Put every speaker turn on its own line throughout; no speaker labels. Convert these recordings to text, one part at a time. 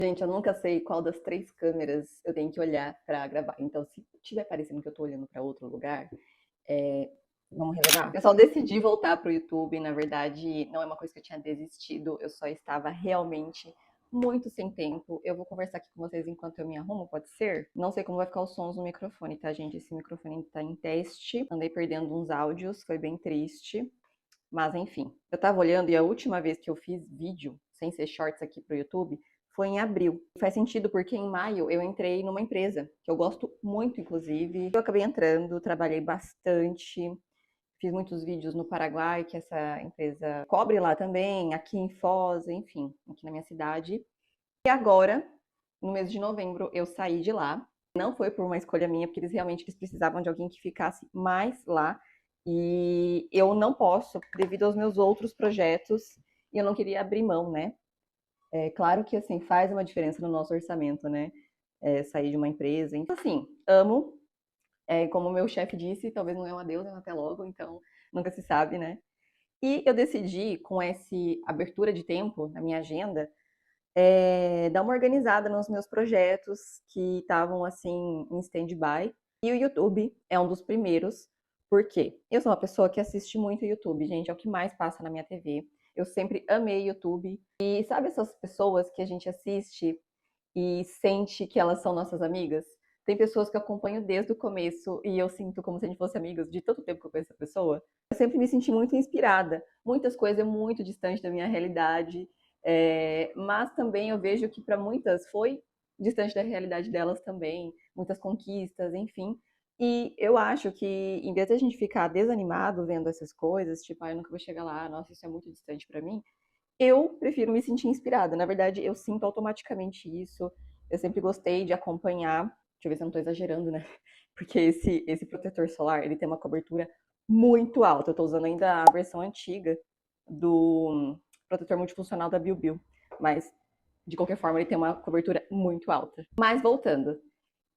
Gente, eu nunca sei qual das três câmeras eu tenho que olhar pra gravar. Então, se tiver parecendo que eu tô olhando pra outro lugar, é, vamos reservar. Eu só decidi voltar pro YouTube. Na verdade, não é uma coisa que eu tinha desistido. Eu só estava realmente muito sem tempo. Eu vou conversar aqui com vocês enquanto eu me arrumo, pode ser? Não sei como vai ficar os sons no microfone, tá, gente? Esse microfone tá em teste. Andei perdendo uns áudios, foi bem triste. Mas enfim, eu tava olhando e a última vez que eu fiz vídeo, sem ser shorts aqui pro YouTube, foi em abril. Faz sentido porque em maio eu entrei numa empresa, que eu gosto muito, inclusive. Eu acabei entrando, trabalhei bastante, fiz muitos vídeos no Paraguai, que essa empresa cobre lá também, aqui em Foz, enfim, aqui na minha cidade. E agora, no mês de novembro, eu saí de lá. Não foi por uma escolha minha, porque eles precisavam de alguém que ficasse mais lá. E eu não posso, devido aos meus outros projetos, e eu não queria abrir mão, né? É claro que, assim, faz uma diferença no nosso orçamento, né? Sair de uma empresa. Então, assim, amo. Como o meu chefe disse, talvez não é um adeus, é um até logo, então nunca se sabe, né? E eu decidi, com essa abertura de tempo na minha agenda, dar uma organizada nos meus projetos que estavam assim em stand-by. E o YouTube é um dos primeiros, porque eu sou uma pessoa que assiste muito YouTube, gente, é o que mais passa na minha TV. Eu sempre amei YouTube. E sabe essas pessoas que a gente assiste e sente que elas são nossas amigas? Tem pessoas que eu acompanho desde o começo e eu sinto como se a gente fosse amigas de tanto tempo que eu conheço a pessoa. Eu sempre me senti muito inspirada. Muitas coisas muito distantes da minha realidade, mas também eu vejo que para muitas foi distante da realidade delas também, muitas conquistas, enfim. E eu acho que, em vez de a gente ficar desanimado vendo essas coisas, tipo, eu nunca vou chegar lá, nossa, isso é muito distante para mim, eu prefiro me sentir inspirada. Na verdade, eu sinto automaticamente isso. Eu sempre gostei de acompanhar. Deixa eu ver se eu não estou exagerando, né? Porque esse protetor solar, ele tem uma cobertura muito alta. Eu estou usando ainda a versão antiga do protetor multifuncional da BioBio. Mas, de qualquer forma, ele tem uma cobertura muito alta. Mas, voltando.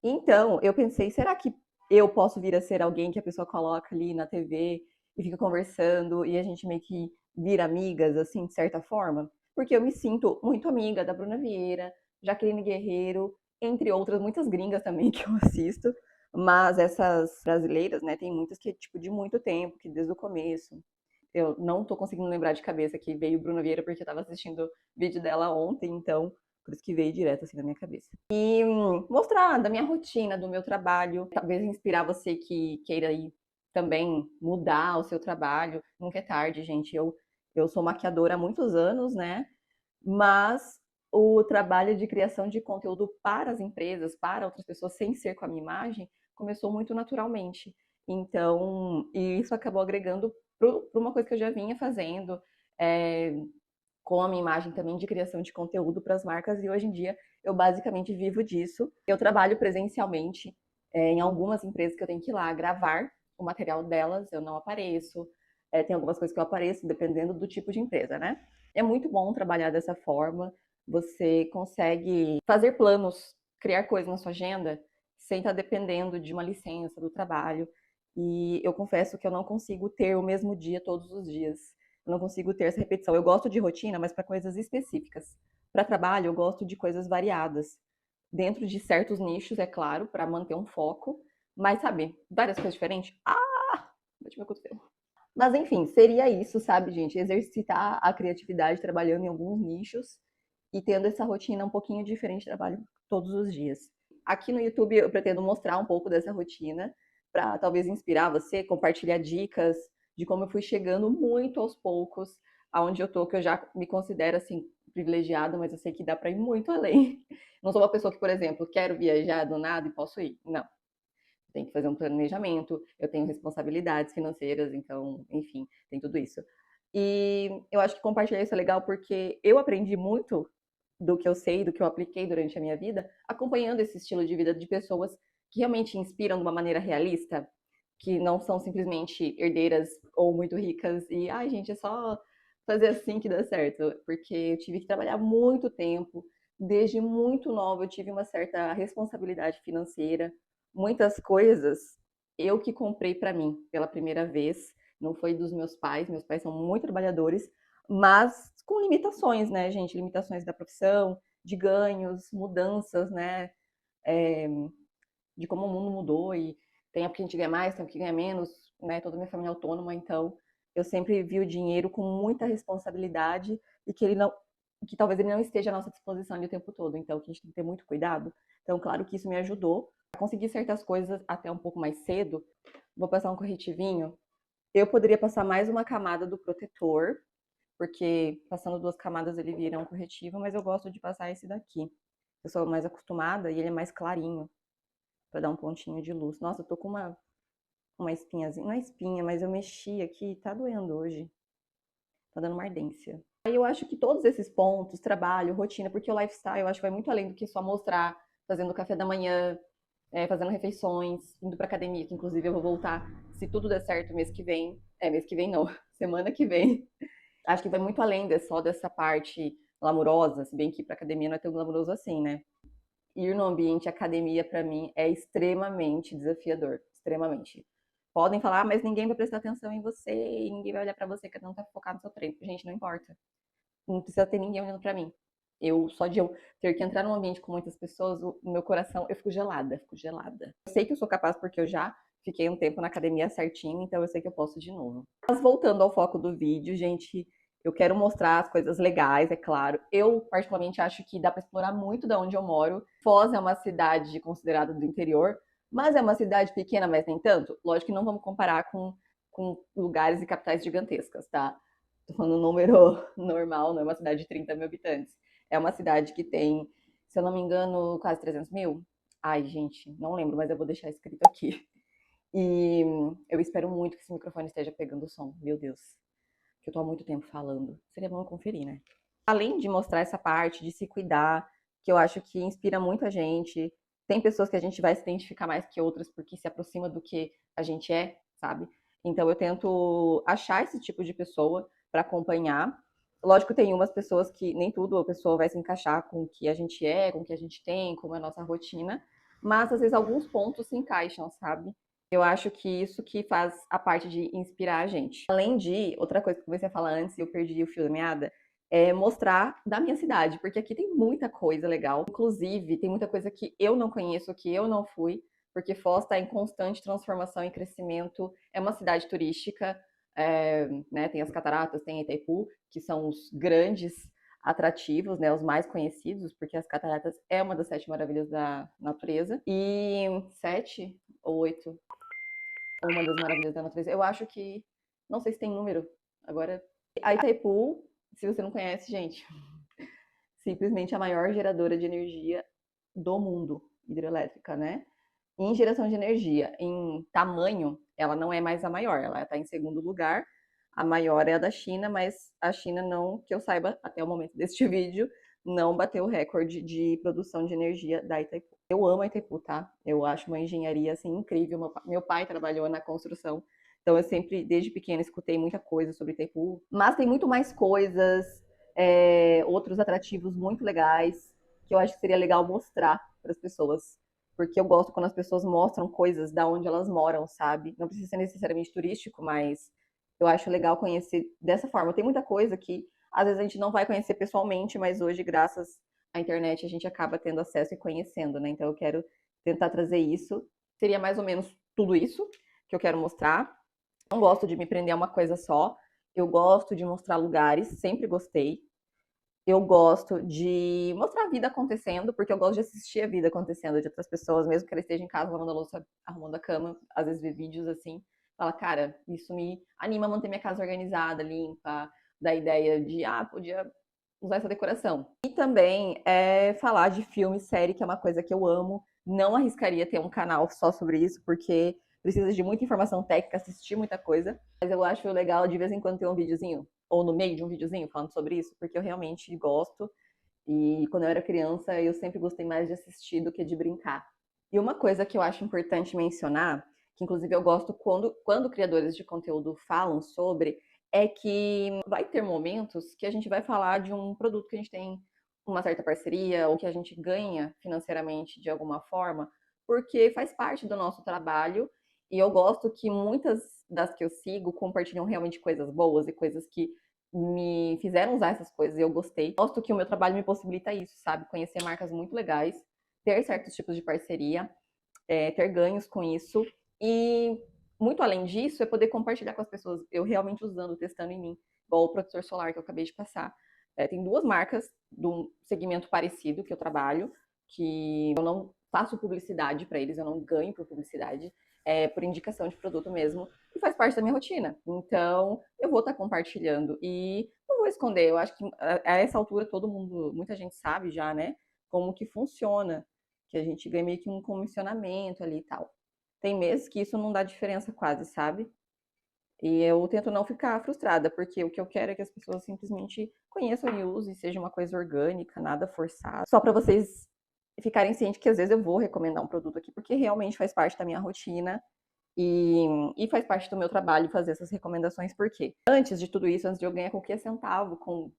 Então, eu pensei, será que eu posso vir a ser alguém que a pessoa coloca ali na TV e fica conversando e a gente meio que vira amigas, assim, de certa forma? Porque eu me sinto muito amiga da Bruna Vieira, Jaqueline Guerreiro, entre outras, muitas gringas também que eu assisto, mas essas brasileiras, né, tem muitas que, tipo, de muito tempo, que desde o começo. Eu não tô conseguindo lembrar de cabeça que veio Bruna Vieira porque eu tava assistindo vídeo dela ontem, então por isso que veio direto assim na minha cabeça. E mostrar da minha rotina, do meu trabalho, talvez inspirar você que queira ir também mudar o seu trabalho. Nunca é tarde, gente. Eu sou maquiadora há muitos anos, né? Mas o trabalho de criação de conteúdo para as empresas, para outras pessoas, sem ser com a minha imagem, começou muito naturalmente. Então, e isso acabou agregando para uma coisa que eu já vinha fazendo, é, com a minha imagem também de criação de conteúdo para as marcas, e hoje em dia eu basicamente vivo disso. Eu trabalho presencialmente em algumas empresas que eu tenho que ir lá gravar o material delas, eu não apareço. Tem algumas coisas que eu apareço, dependendo do tipo de empresa, né? É muito bom trabalhar dessa forma, você consegue fazer planos, criar coisas na sua agenda, sem estar dependendo de uma licença do trabalho. E eu confesso que eu não consigo ter o mesmo dia todos os dias. Eu não consigo ter essa repetição. Eu gosto de rotina, mas para coisas específicas. Para trabalho, eu gosto de coisas variadas. Dentro de certos nichos, é claro, para manter um foco. Mas, sabe, várias coisas diferentes. Bati meu cotovelo. Mas, enfim, seria isso, sabe, gente? Exercitar a criatividade trabalhando em alguns nichos e tendo essa rotina um pouquinho diferente de trabalho todos os dias. Aqui no YouTube eu pretendo mostrar um pouco dessa rotina para talvez inspirar você, compartilhar dicas de como eu fui chegando muito aos poucos aonde eu tô, que eu já me considero assim privilegiada, mas eu sei que dá para ir muito além. Não sou uma pessoa que, por exemplo, quero viajar do nada e posso ir. Não, tem que fazer um planejamento, eu tenho responsabilidades financeiras, então, enfim, tem tudo isso. E eu acho que compartilhar isso é legal porque eu aprendi muito do que eu sei, do que eu apliquei durante a minha vida, acompanhando esse estilo de vida de pessoas que realmente inspiram de uma maneira realista, que não são simplesmente herdeiras ou muito ricas e, ai, gente, é só fazer assim que dá certo, porque eu tive que trabalhar muito tempo, desde muito nova eu tive uma certa responsabilidade financeira, muitas coisas eu que comprei para mim pela primeira vez, não foi dos meus pais são muito trabalhadores, mas com limitações, né, gente? Limitações da profissão, de ganhos, mudanças, né? É, de como o mundo mudou e tem época que a gente ganha mais, tem época que ganha menos, né? Toda a minha família é autônoma, então eu sempre vi o dinheiro com muita responsabilidade e que ele não, que talvez ele não esteja à nossa disposição o tempo todo, então que a gente tem que ter muito cuidado. Então, claro que isso me ajudou a conseguir certas coisas até um pouco mais cedo. Vou passar um corretivinho. Eu poderia passar mais uma camada do protetor, porque passando 2 camadas ele vira um corretivo, mas eu gosto de passar esse daqui. Eu sou mais acostumada e ele é mais clarinho, pra dar um pontinho de luz. Nossa, eu tô com uma espinhazinha, não é espinha, mas eu mexi aqui, tá doendo hoje. Tá dando uma ardência. Aí eu acho que todos esses pontos, trabalho, rotina, porque o lifestyle eu acho que vai muito além do que só mostrar fazendo café da manhã, fazendo refeições, indo pra academia, que inclusive eu vou voltar, se tudo der certo, mês que vem. Mês que vem não, semana que vem. Acho que vai muito além só dessa parte glamurosa, se bem que pra academia não é tão glamuroso assim, né? Ir no ambiente academia para mim é extremamente desafiador, extremamente. Podem falar, mas ninguém vai prestar atenção em você, e ninguém vai olhar para você, cada um tá focado no seu treino. Gente, não importa. Não precisa ter ninguém olhando para mim. Só de eu ter que entrar num ambiente com muitas pessoas, o meu coração, eu fico gelada, fico gelada. Eu sei que eu sou capaz porque eu já fiquei um tempo na academia certinho, então eu sei que eu posso de novo. Mas voltando ao foco do vídeo, gente, eu quero mostrar as coisas legais, é claro. Eu, particularmente, acho que dá para explorar muito da onde eu moro. Foz é uma cidade considerada do interior, mas é uma cidade pequena, mas nem tanto. Lógico que não vamos comparar com lugares e capitais gigantescas, tá? Tô falando um número normal, não é uma cidade de 30 mil habitantes. É uma cidade que tem, se eu não me engano, quase 300 mil. Ai, gente, não lembro, mas eu vou deixar escrito aqui. E eu espero muito que esse microfone esteja pegando o som. Meu Deus, que eu tô há muito tempo falando. Seria bom eu conferir, né? Além de mostrar essa parte de se cuidar, que eu acho que inspira muito a gente. Tem pessoas que a gente vai se identificar mais que outras porque se aproxima do que a gente é, sabe? Então eu tento achar esse tipo de pessoa para acompanhar. Lógico, tem umas pessoas que nem tudo a pessoa vai se encaixar com o que a gente é, com o que a gente tem, como é a nossa rotina, mas às vezes alguns pontos se encaixam, sabe? Eu acho que isso que faz a parte de inspirar a gente. Além de, outra coisa que eu comecei a falar antes e eu perdi o fio da meada, é mostrar da minha cidade, porque aqui tem muita coisa legal. Inclusive, tem muita coisa que eu não conheço, que eu não fui, porque Foz está em constante transformação e crescimento. É uma cidade turística, né, tem as cataratas, tem Itaipu, que são os grandes atrativos, né, os mais conhecidos, porque as cataratas é uma das 7 maravilhas da natureza. E 7 ou 8, uma das maravilhas da natureza. Eu acho que, não sei se tem número, agora. A Itaipu, se você não conhece, gente, simplesmente a maior geradora de energia do mundo, hidrelétrica, né? Em geração de energia, em tamanho, ela não é mais a maior, ela está em segundo lugar. A maior é a da China, mas a China não, que eu saiba, até o momento deste vídeo, não bateu o recorde de produção de energia da Itaipu. Eu amo a Itaipu, tá? Eu acho uma engenharia assim incrível. Meu pai trabalhou na construção, então eu sempre, desde pequena, escutei muita coisa sobre Itaipu. Mas tem muito mais coisas, outros atrativos muito legais que eu acho que seria legal mostrar para as pessoas, porque eu gosto quando as pessoas mostram coisas da onde elas moram, sabe? Não precisa ser necessariamente turístico, mas eu acho legal conhecer dessa forma. Tem muita coisa que às vezes a gente não vai conhecer pessoalmente, mas hoje, graças à internet, a gente acaba tendo acesso e conhecendo, né? Então eu quero tentar trazer isso. Seria mais ou menos tudo isso que eu quero mostrar. Não gosto de me prender a uma coisa só. Eu gosto de mostrar lugares, sempre gostei. Eu gosto de mostrar a vida acontecendo, porque eu gosto de assistir a vida acontecendo de outras pessoas, mesmo que ela esteja em casa lavando a louça, arrumando a cama, às vezes ver vídeos assim, fala, cara, isso me anima a manter minha casa organizada, limpa, da ideia de, podia usar essa decoração. E também falar de filme, série, que é uma coisa que eu amo. Não arriscaria ter um canal só sobre isso, porque precisa de muita informação técnica, assistir muita coisa. Mas eu acho legal de vez em quando ter um videozinho, ou no meio de um videozinho falando sobre isso, porque eu realmente gosto. E quando eu era criança, eu sempre gostei mais de assistir do que de brincar. E uma coisa que eu acho importante mencionar, que inclusive eu gosto quando criadores de conteúdo falam sobre, é que vai ter momentos que a gente vai falar de um produto que a gente tem uma certa parceria ou que a gente ganha financeiramente de alguma forma, porque faz parte do nosso trabalho e eu gosto que muitas das que eu sigo compartilham realmente coisas boas e coisas que me fizeram usar essas coisas e eu gostei. Gosto que o meu trabalho me possibilita isso, sabe? Conhecer marcas muito legais, ter certos tipos de parceria, ter ganhos com isso. E muito além disso, é poder compartilhar com as pessoas, eu realmente usando, testando em mim, igual o protetor solar que eu acabei de passar. Tem duas marcas de um segmento parecido que eu trabalho, que eu não faço publicidade para eles, eu não ganho por publicidade, é por indicação de produto mesmo, e faz parte da minha rotina. Então, eu vou estar compartilhando e não vou esconder. Eu acho que a essa altura todo mundo, muita gente sabe já, né, como que funciona, que a gente ganha meio que um comissionamento ali e tal. Tem meses que isso não dá diferença quase, sabe? E eu tento não ficar frustrada, porque o que eu quero é que as pessoas simplesmente conheçam e usem, seja uma coisa orgânica, nada forçado. Só para vocês ficarem cientes que às vezes eu vou recomendar um produto aqui, porque realmente faz parte da minha rotina e faz parte do meu trabalho fazer essas recomendações, porque antes de tudo isso, antes de eu ganhar qualquer centavo com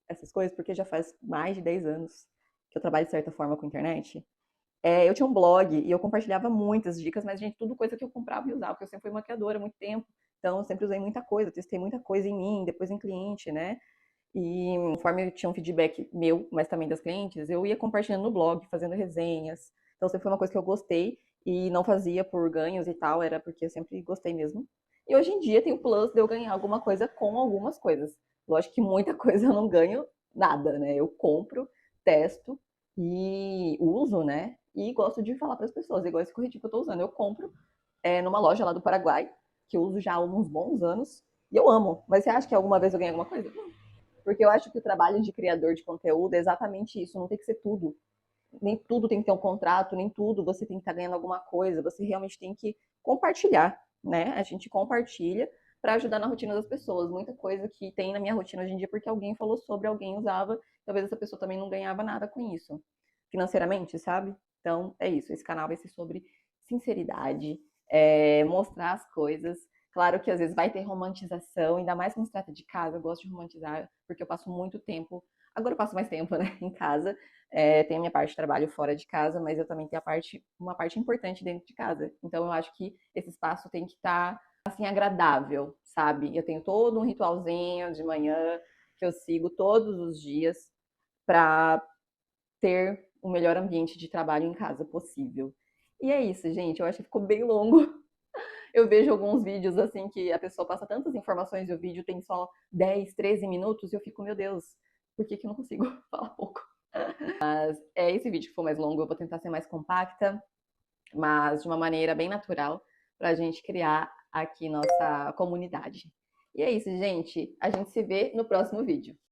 essas coisas, porque já faz mais de 10 anos que eu trabalho de certa forma com internet, eu tinha um blog e eu compartilhava muitas dicas, mas, gente, tudo coisa que eu comprava e usava, porque eu sempre fui maquiadora há muito tempo. Então, eu sempre usei muita coisa, testei muita coisa em mim, depois em cliente, né? E conforme eu tinha um feedback meu, mas também das clientes, eu ia compartilhando no blog, fazendo resenhas. Então, sempre foi uma coisa que eu gostei e não fazia por ganhos e tal, era porque eu sempre gostei mesmo. E hoje em dia tem o plus de eu ganhar alguma coisa com algumas coisas. Lógico que muita coisa eu não ganho nada, né? Eu compro, testo e uso, né? E gosto de falar para as pessoas, igual esse corretivo que eu tô usando. Eu compro numa loja lá do Paraguai, que eu uso já há uns bons anos, e eu amo. Mas você acha que alguma vez eu ganhei alguma coisa? Não. Porque eu acho que o trabalho de criador de conteúdo é exatamente isso, não tem que ser tudo. Nem tudo tem que ter um contrato, nem tudo você tem que estar ganhando alguma coisa, você realmente tem que compartilhar, né? A gente compartilha para ajudar na rotina das pessoas. Muita coisa que tem na minha rotina hoje em dia porque alguém falou sobre, alguém usava, talvez essa pessoa também não ganhava nada com isso, financeiramente, sabe? Então, é isso. Esse canal vai ser sobre sinceridade, mostrar as coisas. Claro que às vezes vai ter romantização, ainda mais quando se trata de casa. Eu gosto de romantizar, porque eu passo muito tempo. Agora eu passo mais tempo, né, em casa. Tenho a minha parte de trabalho fora de casa, mas eu também tenho uma parte importante dentro de casa. Então eu acho que esse espaço tem que estar assim agradável, sabe? Eu tenho todo um ritualzinho de manhã que eu sigo todos os dias para ter o melhor ambiente de trabalho em casa possível. E é isso, gente. Eu acho que ficou bem longo. Eu vejo alguns vídeos assim que a pessoa passa tantas informações e o vídeo tem só 10, 13 minutos e eu fico, meu Deus, por que, que eu não consigo falar pouco? Esse vídeo que for mais longo, eu vou tentar ser mais compacta, mas de uma maneira bem natural, para a gente criar aqui nossa comunidade. E é isso, gente. A gente se vê no próximo vídeo.